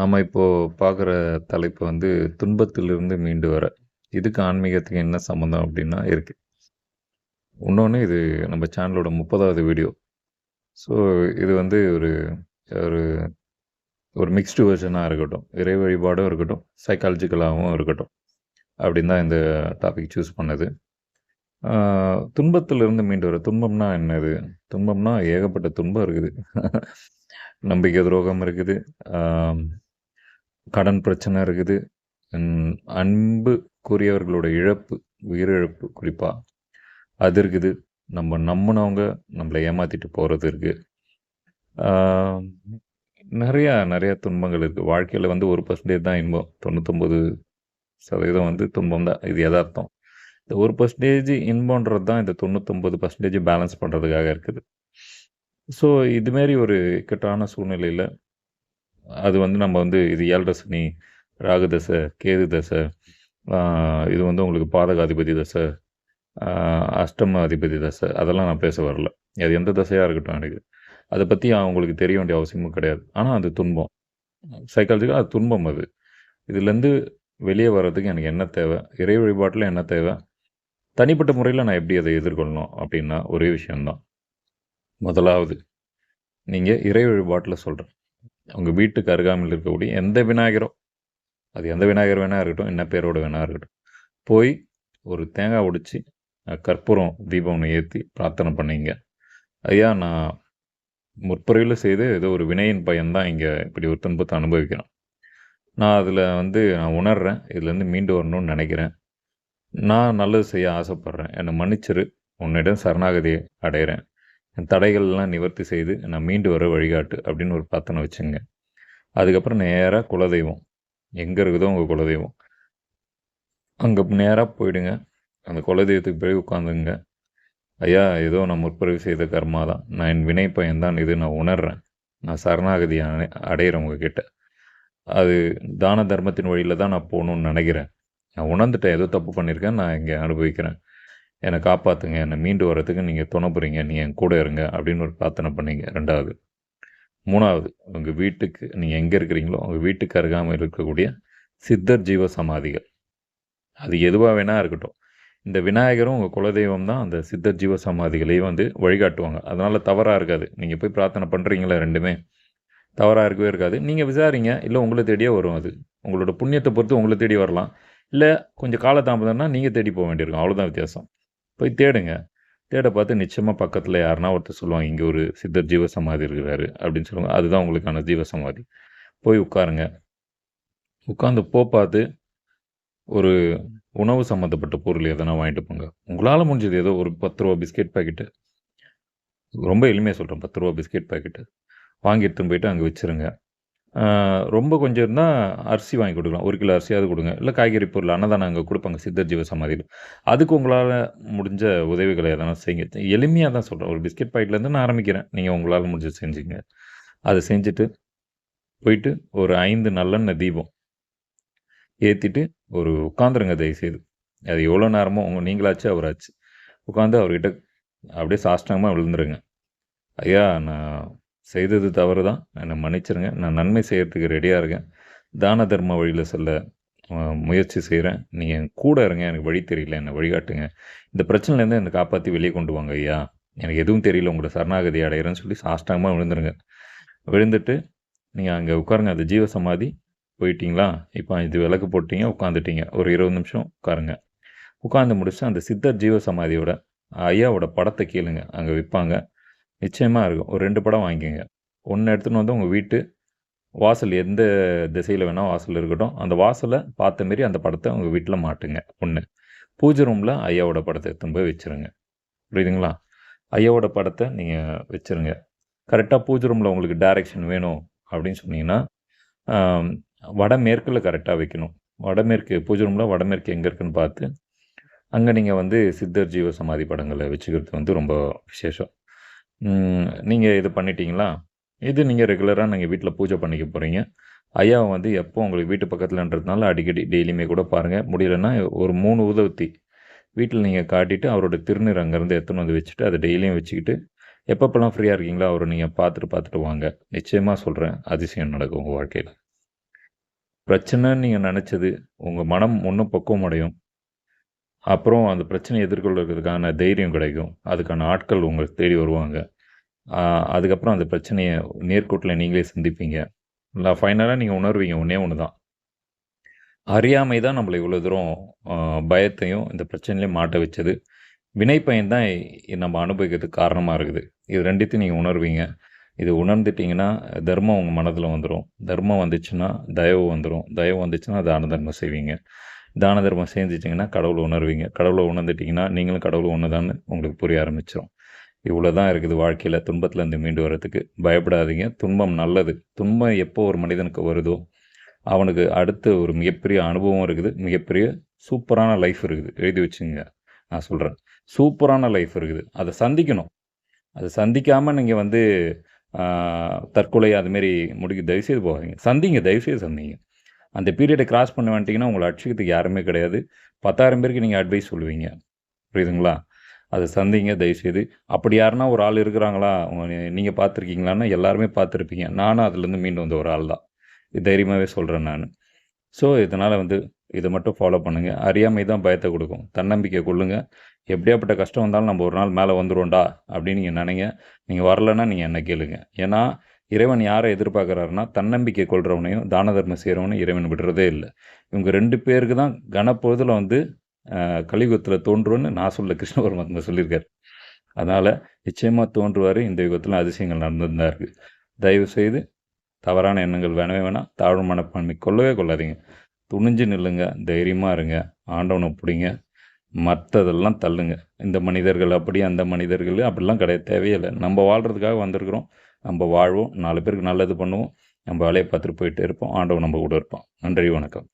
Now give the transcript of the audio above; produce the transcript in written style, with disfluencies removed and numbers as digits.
நாம் இப்போ பார்க்குற தலைப்பு வந்து துன்பத்திலிருந்து மீண்டு வர. இதுக்கு ஆன்மீகத்துக்கு என்ன சம்மந்தம் அப்படின்னா இருக்குது. இன்னொன்று இது நம்ம சேனலோட 30வது வீடியோ. ஸோ இது வந்து ஒரு ஒரு ஒரு மிக்ஸ்டு வெர்ஷனாக இருக்கட்டும், இறை வழிபாடும் இருக்கட்டும், சைக்காலஜிக்கலாகவும் இருக்கட்டும் அப்படின்னு தான் இந்த டாபிக் சூஸ் பண்ணது. துன்பத்திலிருந்து மீண்டு வர. துன்பம்னா என்னது? துன்பம்னா ஏகப்பட்ட துன்பம் இருக்குது. நம்பிக்கை துரோகம் இருக்குது, கடன் பிரச்சனை இருக்குது, அன்புக்குரியவர்களோட இழப்பு, உயிரிழப்பு குறிப்பாக அது இருக்குது. நம்ம நம்பினவங்க நம்மளை ஏமாற்றிட்டு போகிறது இருக்குது. நிறையா துன்பங்கள் இருக்குது. வாழ்க்கையில் வந்து 1% தான் இன்பம், 99% வந்து துன்பம் தான். இது யதார்த்தம். இந்த 1% இன்பன்றது தான் இந்த 99% பேலன்ஸ் பண்ணுறதுக்காக இருக்குது. ஸோ இதுமாரி ஒரு இக்கட்டான சூழ்நிலையில் அது வந்து நம்ம வந்து இது 7 சனி, ராகு தசை, கேது தசை, இது வந்து உங்களுக்கு பாதகாதிபதி தசை, அஷ்டம அதிபதி தசை, அதெல்லாம் நான் பேச வரல. அது எந்த தசையாக இருக்கட்டும் எனக்கு அதை பற்றி அவங்களுக்கு தெரிய வேண்டிய அவசியமும் கிடையாது. ஆனால் அது துன்பம், சைக்காலஜிக்கலாக அது துன்பம். அது இதுலேருந்து வெளியே வர்றதுக்கு எனக்கு என்ன தேவை, இறை வழிபாட்டில் என்ன தேவை, தனிப்பட்ட முறையில் நான் எப்படி அதை எதிர்கொள்ளணும் அப்படின்னா ஒரே விஷயந்தான். முதலாவது, நீங்கள் இறை வழிபாட்டில் சொல்கிறேன், உங்கள் வீட்டுக்கு அருகாமையில் இருக்கக்கூடிய எந்த விநாயகரோ, அது எந்த விநாயகர் வேணா இருக்கட்டும், என்ன பேரோட வேணா இருக்கட்டும், போய் ஒரு தேங்காய் உடைச்சி கற்பூரம் தீபம் ஒன்று ஏற்றி பிரார்த்தனை பண்ணிங்க. ஐயா, நான் முற்பிறவியில் செய்து ஏதோ ஒரு வினையின் பயன்தான் இங்கே இப்படி ஒரு துன்பத்தை அனுபவிக்கிறேன். நான் அதில் வந்து நான் உணர்கிறேன், இதுலேருந்து மீண்டு வரணும்னு நினைக்கிறேன். நான் நல்லது செய்ய ஆசைப்பட்றேன், என்னை மன்னிச்சிரு, உன்னிடம் சரணாகதி அடைகிறேன், என் தடைகள்லாம் நிவர்த்தி செய்து நான் மீண்டு வர வழிகாட்டு அப்படின்னு ஒரு பிரார்த்தனை வச்சுங்க. அதுக்கப்புறம் நேராக குலதெய்வம் எங்கே இருக்குதோ உங்கள் குலதெய்வம், அங்கே நேராக போயிடுங்க. அந்த குலதெய்வத்துக்கு போய் உட்காந்துங்க. ஐயா, ஏதோ நான் முற்பிறவி செய்த கர்மா தான், நான் என் வினை பயன்தான் இது, நான் உணர்கிறேன், நான் சரணாகதி அடைகிறேன் உங்ககிட்ட. அது தான தர்மத்தின் வழியில் தான் நான் போகணுன்னு நினைக்கிறேன். நான் உணர்ந்துட்டேன், ஏதோ தப்பு பண்ணியிருக்கேன், நான் இங்கே அனுபவிக்கிறேன், என்னை காப்பாற்றுங்க, என்னை மீண்டு வர்றதுக்கு நீங்கள் துணை புரிங்க, நீ என் கூட இருங்க அப்படின்னு ஒரு பிரார்த்தனை பண்ணிங்க. 2வது. 3வது, உங்கள் வீட்டுக்கு நீங்கள் எங்கே இருக்கிறீங்களோ உங்கள் வீட்டுக்கு அருகாமையில் இருக்கக்கூடிய சித்தர் ஜீவ சமாதிகள், அது எதுவாக வேணா இருக்கட்டும், இந்த விநாயகரும் உங்கள் குலதெய்வம் தான் அந்த சித்தர் ஜீவ சமாதிகளையும் வந்து வழிகாட்டுவாங்க. அதனால் தவறாக இருக்காது. நீங்கள் போய் பிரார்த்தனை பண்ணுறீங்களா, ரெண்டுமே தவறாக இருக்கவே இருக்காது. நீங்கள் விசாரிங்க, இல்லை உங்களை தேடியே வரும். அது உங்களோட புண்ணியத்தை பொறுத்து உங்களை தேடி வரலாம், இல்லை கொஞ்சம் காலதாமதம்னா நீங்கள் தேடி போக வேண்டியிருக்கும், அவ்வளோதான் வித்தியாசம். போய் தேடுங்க. தேட பார்த்து நிச்சயமாக பக்கத்தில் யாருன்னா ஒருத்தர் சொல்லுவாங்க, இங்கே ஒரு சித்தர் ஜீவ சமாதி இருக்கிறாரு அப்படின்னு சொல்லுவாங்க. அதுதான் உங்களுக்கான ஜீவ சமாதி. போய் உட்காருங்க. உட்காந்து பார்த்து ஒரு உணவு சம்மந்தப்பட்ட பொருள் எதனா வாங்கிட்டு போங்க. உங்களால் முடிஞ்சது ஏதோ ஒரு 10 ரூபா பிஸ்கெட் பாக்கெட்டு, ரொம்ப எளிமையாக சொல்கிறேன், 10 ரூபா பிஸ்கெட் பாக்கெட்டு வாங்கி எடுத்துன்னு போயிட்டு அங்கே வச்சுருங்க. ரொம்ப கொஞ்சம் இருந்தால் அரிசி வாங்கி கொடுக்கலாம், 1 கிலோ அரிசியாவது கொடுங்க. இல்லை காய்கறி பொருள் அன்னதானம் அங்கே கொடுப்பாங்க சித்தர் ஜீவ சமாதியில். அதுக்கு உங்களால் முடிஞ்ச உதவிகளை எதனா செய்யுங்க. எளிமையாக தான் சொல்கிறேன், ஒரு பிஸ்கெட் பாக்கெட்லேருந்து நான் ஆரம்பிக்கிறேன், நீங்கள் உங்களால் முடிஞ்சது செஞ்சுங்க. அதை செஞ்சுட்டு போயிட்டு ஒரு 5 நல்லெண்ணெய் தீபம் ஏற்றிட்டு ஒரு உட்காந்துருங்க தயவுசெய்து. அது எவ்வளோ நேரமோ நீங்களாச்சு அவராச்சு உட்காந்து அவர்கிட்ட அப்படியே சாஷ்டாங்கமாக விழுந்துருங்க. ஐயா, நான் செய்தது தவறு தான், என்னை மன்னிச்சிருங்க, நான் நன்மை செய்கிறதுக்கு ரெடியாக இருக்கேன், தான தர்ம வழியில் செல்ல முயற்சி செய்கிறேன், நீங்கள் என் கூட இருங்க, எனக்கு வழி தெரியல, என்னை வழிகாட்டுங்க, இந்த பிரச்சனைலேருந்து என்னை காப்பாற்றி வெளியே கொண்டு வாங்க ஐயா, எனக்கு எதுவும் தெரியல, உங்களோட சரணாகதி அடைகிறேன்னு சொல்லி சாஷ்டாங்கமாக விழுந்துருங்க. விழுந்துட்டு நீங்கள் அங்கே உட்காருங்க. அது ஜீவ சமாதி. போயிட்டீங்களா, இப்போ இது விளக்கு போட்டிங்க, உட்காந்துட்டீங்க, ஒரு 20 நிமிஷம் உட்காருங்க. உட்காந்து முடிச்சு அந்த சித்தர் ஜீவ சமாதியோட ஐயாவோட படத்தை கேளுங்க, அங்கே விற்பாங்க, நிச்சயமாக இருக்கும். ஒரு 2 படம் வாங்கிக்கோங்க. ஒன்று எடுத்துகிட்டு வந்து உங்கள் வீட்டு வாசல் எந்த திசையில் வேணால் வாசல் இருக்கட்டும், அந்த வாசலை பார்த்த மாரி அந்த படத்தை உங்கள் வீட்டில் மாட்டுங்க. 1 பூஜை ரூமில் ஐயாவோட படத்தை எடுத்துன்னு போய் வச்சுருங்க. புரியுதுங்களா? ஐயாவோட படத்தை நீங்கள் வச்சுருங்க. கரெக்டாக பூஜை ரூமில் உங்களுக்கு டைரெக்ஷன் வேணும் அப்படின்னு சொன்னீங்கன்னா வடமேற்கில் கரெக்டாக வைக்கணும். வடமேற்கு பூஜை ரூமில் வடமேற்கு எங்கே இருக்குன்னு பார்த்து அங்கே நீங்கள் வந்து சித்தர் ஜீவ சமாதி படங்களை வச்சுக்கிறது வந்து ரொம்ப விசேஷம். நீங்கள் இது பண்ணிட்டீங்களா, இது நீங்கள் ரெகுலராக நீங்கள் வீட்டில் பூஜை பண்ணிக்க போகிறீங்க. ஐயாவை வந்து எப்போ உங்களுக்கு வீட்டு பக்கத்துலன்றதுனால அடிக்கடி டெய்லியுமே கூட பாருங்கள். முடியலைன்னா ஒரு 3 ஊதுவத்தி வீட்டில் நீங்கள் காட்டிட்டு அவரோட திருநீர் அங்கேருந்து எடுத்துன்னு வந்து வச்சுட்டு அதை டெய்லியும் வச்சுக்கிட்டு எப்பப்பெல்லாம் ஃப்ரீயாக இருக்கீங்களோ அவரை நீங்கள் பார்த்துட்டு வாங்க. நிச்சயமாக சொல்கிறேன், அதிசயம் நடக்கும் உங்கள் வாழ்க்கையில். பிரச்சனைன்னு நீங்கள் நினச்சது உங்கள் மனம் இன்னும் பக்குவம் அடையும். அப்புறம் அந்த பிரச்சனையை எதிர்கொள்றதுக்கான தைரியம் கிடைக்கும். அதுக்கான ஆட்கள் உங்களை தேடி வருவாங்க. அதுக்கப்புறம் அந்த பிரச்சனைய நேர்கோட்டில நீங்களே சந்திப்பீங்க. இல்ல ஃபைனலா நீங்க உணர்வீங்க ஒண்ணே ஒண்ணு தான். அறியாமை தான் நம்மள இவ்வளோ தூரம் அ பயத்தையும், இந்த பிரச்சனையிலயும் மாட்ட வச்சது. வினை பயன் தான் நம்ம அனுபவிக்கிறதுக்கு காரணமா இருக்குது. இது 2த்தையும் நீங்க உணர்வீங்க. இது உணர்ந்துட்டீங்கன்னா, தர்மம் உங்க மனதில வந்துரும். தர்மம் வந்துச்சுன்னா, தயவு வந்துரும். தயவு வந்துச்சுன்னா, தான தர்மம் செய்வீங்க. தான தர்மம் செஞ்சுட்டீங்கன்னா, கடவுள உணர்வீங்க. கடவுள உணர்ந்துட்டீங்கன்னா, நீங்களும் கடவுளும் ஒண்ணுதான்னு உங்களுக்கு புரிய ஆரம்பிச்சுரும். இவ்வளோ தான் இருக்குது வாழ்க்கையில துன்பத்திலேருந்து மீண்டு வர்றதுக்கு. பயப்படாதீங்க. துன்பம் நல்லது. துன்பம் எப்போ ஒரு மனிதனுக்கு வருதோ, அவனுக்கு அடுத்து ஒரு மிகப்பெரிய அனுபவம் இருக்குது. மிகப்பெரிய சூப்பரான லைஃப் இருக்குது. எழுதி வச்சுக்கங்க. நான் சொல்றேன். சூப்பரான லைஃப் இருக்குது. அத சந்திக்கணும். அத சந்திக்காம நீங்க வந்து ஆ தற்கொலை அதுமாரி முடிக்க தயவுசெய்து போகாதீங்க. சந்திங்க. தயவுசெய்து சந்திங்க. அந்த பீரியட கிராஸ் பண்ண வந்துட்டீங்கன்னா, உங்கள அடிச்சுக்கிறதுக்கு யாருமே கிடையாது. 10,000 பேருக்கு நீங்க அட்வைஸ் சொல்லுவீங்க. புரியுதுங்களா? அத சந்திங்க தயவுசெய்து. அப்படி யாருன்னா ஒரு ஆள் இருக்கிறாங்களா? நீங்க பார்த்துருக்கீங்களான்னா, எல்லாருமே பார்த்துருப்பீங்க. நானும் அதுலேருந்து மீண்டு வந்த ஒரு ஆள் தான். இது தைரியமாவே சொல்றேன் நானு. ஸோ, இதனால வந்து இத மட்டும் ஃபாலோ பண்ணுங்க. அறியாமை தான் பயத்த குடுக்கும். தன்னம்பிக்கை கொள்ளுங்க. எப்படியாப்பட்ட கஷ்டம் வந்தாலும் நம்ம ஒரு நாள் மேல வந்துருவோம்டா அப்படின்னு நீங்க நெனைங்க. நீங்க வரலன்னா நீங்க என்ன கேளுங்க. ஏன்னா, இறைவன் யார எதிர்பார்க்கிறாருன்னா, தன்னம்பிக்கை கொள்றவனையும், தான தர்மம் செய்றவனையும் இறைவன் விடுறதே இல்ல. இவங்க 2 பேருக்கு தான் கணப்பொழுதுல வந்து கலியுகத்தில தோன்றும்ன்னு நான் சொல்லல. கிருஷ்ண பரமாத்மா சொல்லியிருக்காரு. அதனால நிச்சயமா தோன்றுவாரு. இந்த யுகத்தில அதிசயங்கள் நடந்துட்டு தான் இருக்கு. தயவுசெய்து தவறான எண்ணங்கள் வேணவே வேணாம். தாழ்வு மனப்பான்மை கொள்ளவே கொள்ளாதீங்க. துணிஞ்சு நில்லுங்க. தைரியமா இருங்க. ஆண்டவன புடிங்க. மத்ததெல்லாம் தள்ளுங்க. இந்த மனிதர்கள் அப்படி, அந்த மனிதர்கள் அப்படிலாம் கிடையாது. தேவையே இல்ல. நம்ம வாழ்றதுக்காக வந்திருக்கிறோம். நம்ம வாழ்வோம். 4 பேருக்கு நல்லது பண்ணுவோம். நம்ம வேலைய பார்த்துட்டு போயிட்டே இருப்போம். ஆண்டவன் நம்ம கூட இருப்பான். நன்றி, வணக்கம்.